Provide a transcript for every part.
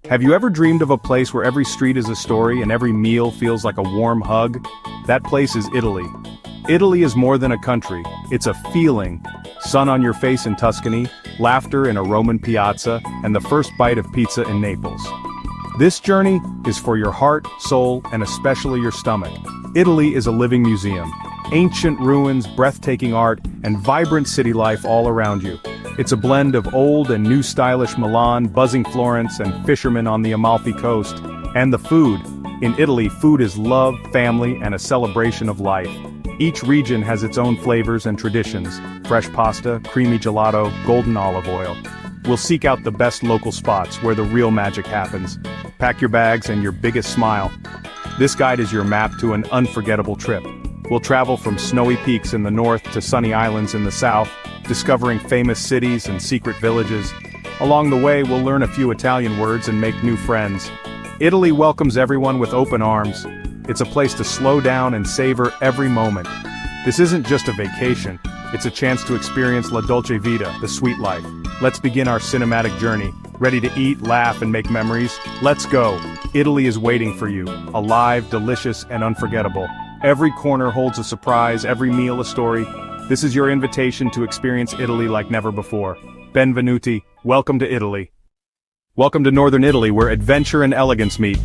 Have you ever dreamed of a place where every street is a story and every meal feels like a warm hug? That place is Italy. Italy is more than a country, it's a feeling. Sun on your face in Tuscany, laughter in a Roman piazza, and the first bite of pizza in Naples. This journey is for your heart, soul, and especially your stomach. Italy is a living museum. Ancient ruins, breathtaking art, and vibrant city life all around you. It's a blend of old and new stylish Milan, buzzing Florence, and fishermen on the Amalfi Coast. And the food. In Italy, food is love, family, and a celebration of life. Each region has its own flavors and traditions. Fresh pasta, creamy gelato, golden olive oil. We'll seek out the best local spots where the real magic happens. Pack your bags and your biggest smile. This guide is your map to an unforgettable trip. We'll travel from snowy peaks in the north to sunny islands in the south, discovering famous cities and secret villages. Along the way, we'll learn a few Italian words and make new friends. Italy welcomes everyone with open arms. It's a place to slow down and savor every moment. This isn't just a vacation, it's a chance to experience la dolce vita, the sweet life. Let's begin our cinematic journey. Ready to eat, laugh, and make memories? Let's go! Italy is waiting for you, alive, delicious, and unforgettable. Every corner holds a surprise, every meal a story. This is your invitation to experience Italy like never before. Benvenuti, welcome to Italy. Welcome to northern Italy where adventure and elegance meet.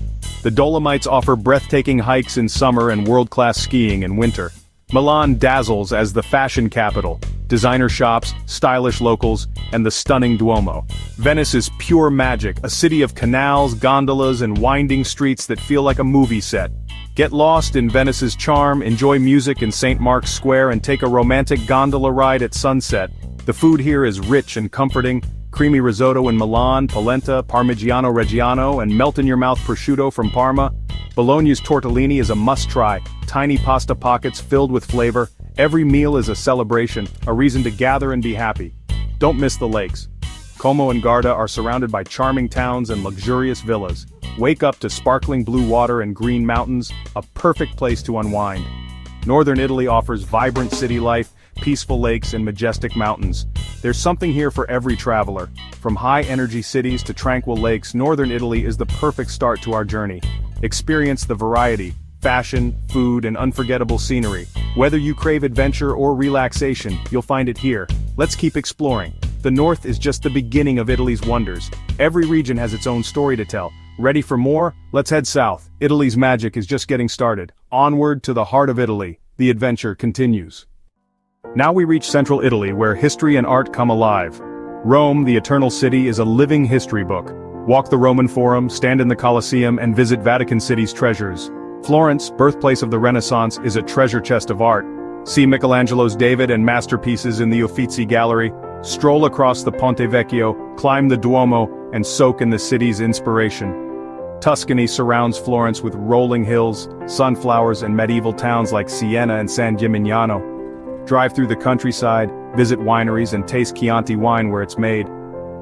The Dolomites offer breathtaking hikes in summer and world-class skiing in winter. Milan dazzles as the fashion capital. Designer shops, stylish locals, and the stunning Duomo. Venice is pure magic, a city of canals, gondolas, and winding streets that feel like a movie set. Get lost in Venice's charm, enjoy music in St. Mark's Square, and take a romantic gondola ride at sunset. The food here is rich and comforting. Creamy risotto in Milan, polenta, Parmigiano Reggiano, and melt-in-your-mouth prosciutto from Parma. Bologna's tortellini is a must-try, tiny pasta pockets filled with flavor. Every meal is a celebration, a reason to gather and be happy. Don't miss the lakes. Como and Garda are surrounded by charming towns and luxurious villas. Wake up to sparkling blue water and green mountains, a perfect place to unwind. Northern Italy offers vibrant city life, peaceful lakes, and majestic mountains. There's something here for every traveler. From high-energy cities to tranquil lakes, northern Italy is the perfect start to our journey. Experience the variety, fashion, food, and unforgettable scenery. Whether you crave adventure or relaxation, you'll find it here. Let's keep exploring. The north is just the beginning of Italy's wonders. Every region has its own story to tell. Ready for more? Let's head south. Italy's magic is just getting started. Onward to the heart of Italy. The adventure continues. Now we reach central Italy where history and art come alive. Rome, the eternal city, is a living history book. Walk the Roman Forum, stand in the Colosseum, and visit Vatican City's treasures. Florence, birthplace of the Renaissance, is a treasure chest of art. See Michelangelo's David and masterpieces in the Uffizi Gallery. Stroll across the Ponte Vecchio, climb the Duomo, and soak in the city's inspiration. Tuscany surrounds Florence with rolling hills, sunflowers, and medieval towns like Siena and San Gimignano. Drive through the countryside, visit wineries, and taste Chianti wine where it's made.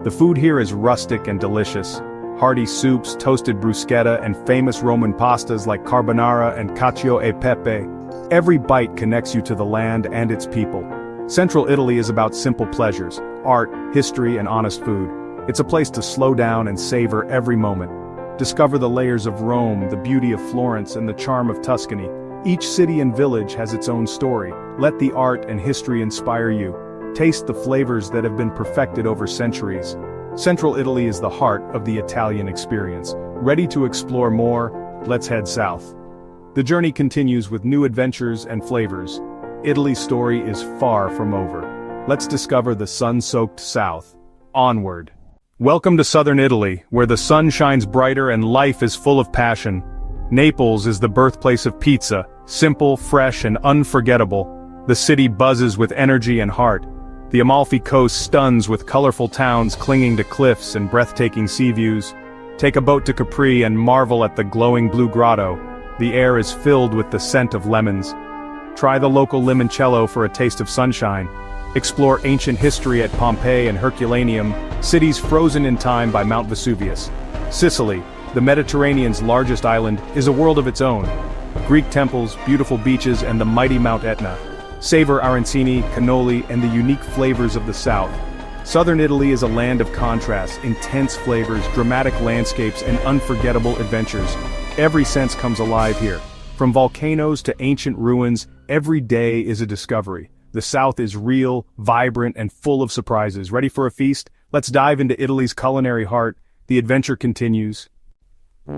The food here is rustic and delicious. Hearty soups, toasted bruschetta, and famous Roman pastas like carbonara and cacio e pepe. Every bite connects you to the land and its people. Central Italy is about simple pleasures, art, history, and honest food. It's a place to slow down and savor every moment. Discover the layers of Rome, the beauty of Florence, and the charm of Tuscany. Each city and village has its own story. Let the art and history inspire you. Taste the flavors that have been perfected over centuries. Central Italy is the heart of the Italian experience. Ready to explore more? Let's head south. The journey continues with new adventures and flavors. Italy's story is far from over. Let's discover the sun-soaked south. Onward. Welcome to southern Italy, where the sun shines brighter and life is full of passion. Naples is the birthplace of pizza, simple, fresh, and unforgettable. The city buzzes with energy and heart. The Amalfi Coast stuns with colorful towns clinging to cliffs and breathtaking sea views. Take a boat to Capri and marvel at the glowing blue grotto. The air is filled with the scent of lemons. Try the local limoncello for a taste of sunshine. Explore ancient history at Pompeii and Herculaneum, cities frozen in time by Mount Vesuvius. Sicily, the Mediterranean's largest island, is a world of its own. Greek temples, beautiful beaches, and the mighty Mount Etna. Savor arancini, cannoli, and the unique flavors of the south. Southern Italy is a land of contrasts, intense flavors, dramatic landscapes, and unforgettable adventures. Every sense comes alive here. From volcanoes to ancient ruins, every day is a discovery. The South is real, vibrant, and full of surprises. Ready for a feast? Let's dive into Italy's culinary heart. The adventure continues.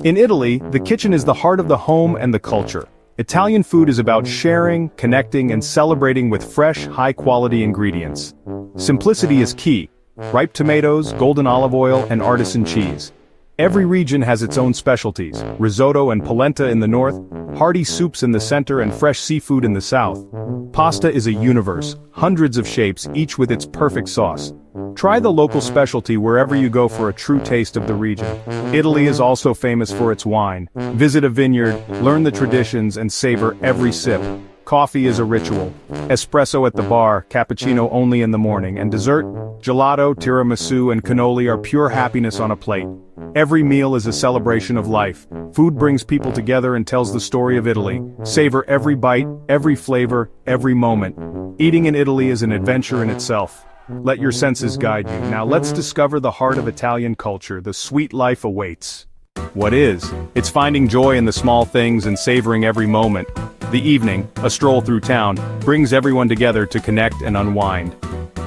In Italy, the kitchen is the heart of the home and the culture. Italian food is about sharing, connecting, and celebrating with fresh, high-quality ingredients. Simplicity is key. Ripe tomatoes, golden olive oil, and artisan cheese. Every region has its own specialties: risotto and polenta in the north, hearty soups in the center, and fresh seafood in the south. Pasta is a universe, hundreds of shapes, each with its perfect sauce. Try the local specialty wherever you go for a true taste of the region. Italy is also famous for its wine. Visit a vineyard, learn the traditions, and savor every sip. Coffee is a ritual. Espresso at the bar, cappuccino only in the morning, and dessert, gelato, tiramisu, and cannoli are pure happiness on a plate. Every meal is a celebration of life. Food brings people together and tells the story of Italy. Savor every bite, every flavor, every moment. Eating in Italy is an adventure in itself. Let your senses guide you. Now let's discover the heart of Italian culture. The sweet life awaits. What is? It's finding joy in the small things and savoring every moment. The evening, a stroll through town, brings everyone together to connect and unwind.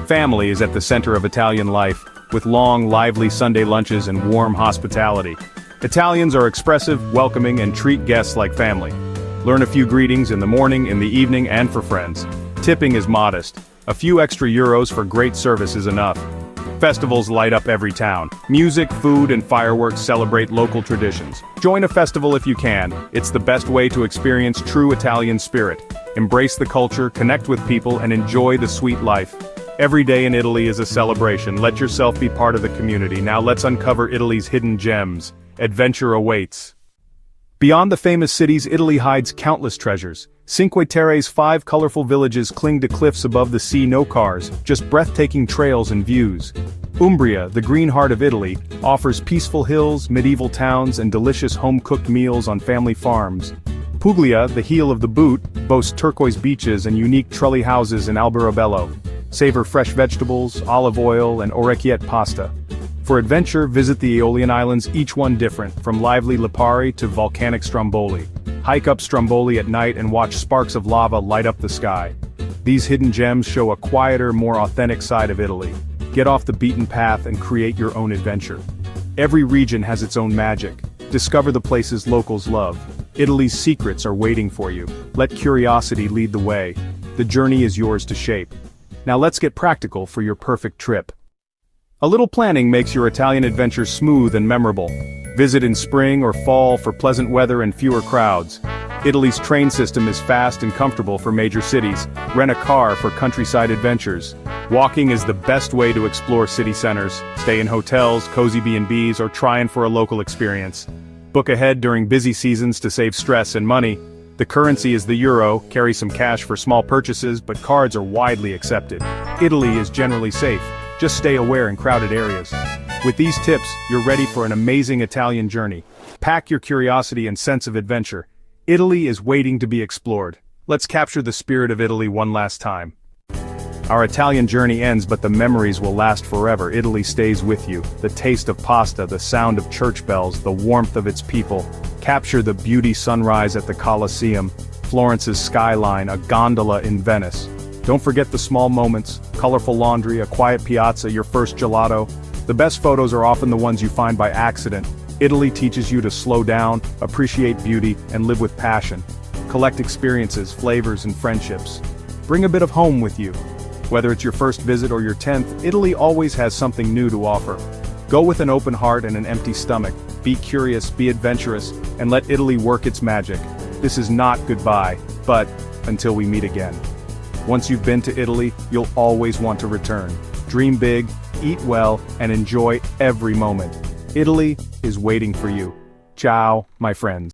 Family is at the center of Italian life, with long, lively Sunday lunches and warm hospitality. Italians are expressive, welcoming, and treat guests like family. Learn a few greetings in the morning, in the evening, and for friends. Tipping is modest. A few extra euros for great service is enough. Festivals light up every town. Music, food, and fireworks celebrate local traditions. Join a festival if you can. It's the best way to experience true Italian spirit. Embrace the culture, connect with people, and enjoy the sweet life. Every day in Italy is a celebration. Let yourself be part of the community. Now let's uncover Italy's hidden gems. Adventure awaits. Beyond the famous cities, Italy hides countless treasures. Cinque Terre's 5 colorful villages cling to cliffs above the sea. No cars, just breathtaking trails and views. Umbria, the green heart of Italy, offers peaceful hills, medieval towns, and delicious home-cooked meals on family farms. Puglia, the heel of the boot, boasts turquoise beaches and unique trulli houses in Alberobello. Savor fresh vegetables, olive oil, and orecchiette pasta. For adventure, visit the Aeolian Islands, each one different, from lively Lipari to volcanic Stromboli. Hike up Stromboli at night and watch sparks of lava light up the sky. These hidden gems show a quieter, more authentic side of Italy. Get off the beaten path and create your own adventure. Every region has its own magic. Discover the places locals love. Italy's secrets are waiting for you. Let curiosity lead the way. The journey is yours to shape. Now let's get practical for your perfect trip. A little planning makes your Italian adventure smooth and memorable. Visit in spring or fall for pleasant weather and fewer crowds. Italy's train system is fast and comfortable for major cities. Rent a car for countryside adventures. Walking is the best way to explore city centers. Stay in hotels, cozy B&Bs, or try in for a local experience. Book ahead during busy seasons to save stress and money. The currency is the euro. Carry some cash for small purchases, but cards are widely accepted. Italy is generally safe. Just stay aware in crowded areas. With these tips, you're ready for an amazing Italian journey. Pack your curiosity and sense of adventure. Italy is waiting to be explored. Let's capture the spirit of Italy one last time. Our Italian journey ends, but the memories will last forever. Italy stays with you. The taste of pasta, the sound of church bells, the warmth of its people. Capture the beauty sunrise at the Colosseum, Florence's skyline, a gondola in Venice. Don't forget the small moments, colorful laundry, a quiet piazza, your first gelato. The best photos are often the ones you find by accident. Italy teaches you to slow down, appreciate beauty, and live with passion. Collect experiences, flavors, and friendships. Bring a bit of home with you. Whether it's your first visit or your 10th, Italy always has something new to offer. Go with an open heart and an empty stomach. Be curious, be adventurous, and let Italy work its magic. This is not goodbye, but until we meet again. Once you've been to Italy, you'll always want to return. Dream big, eat well, and enjoy every moment. Italy is waiting for you. Ciao, my friends.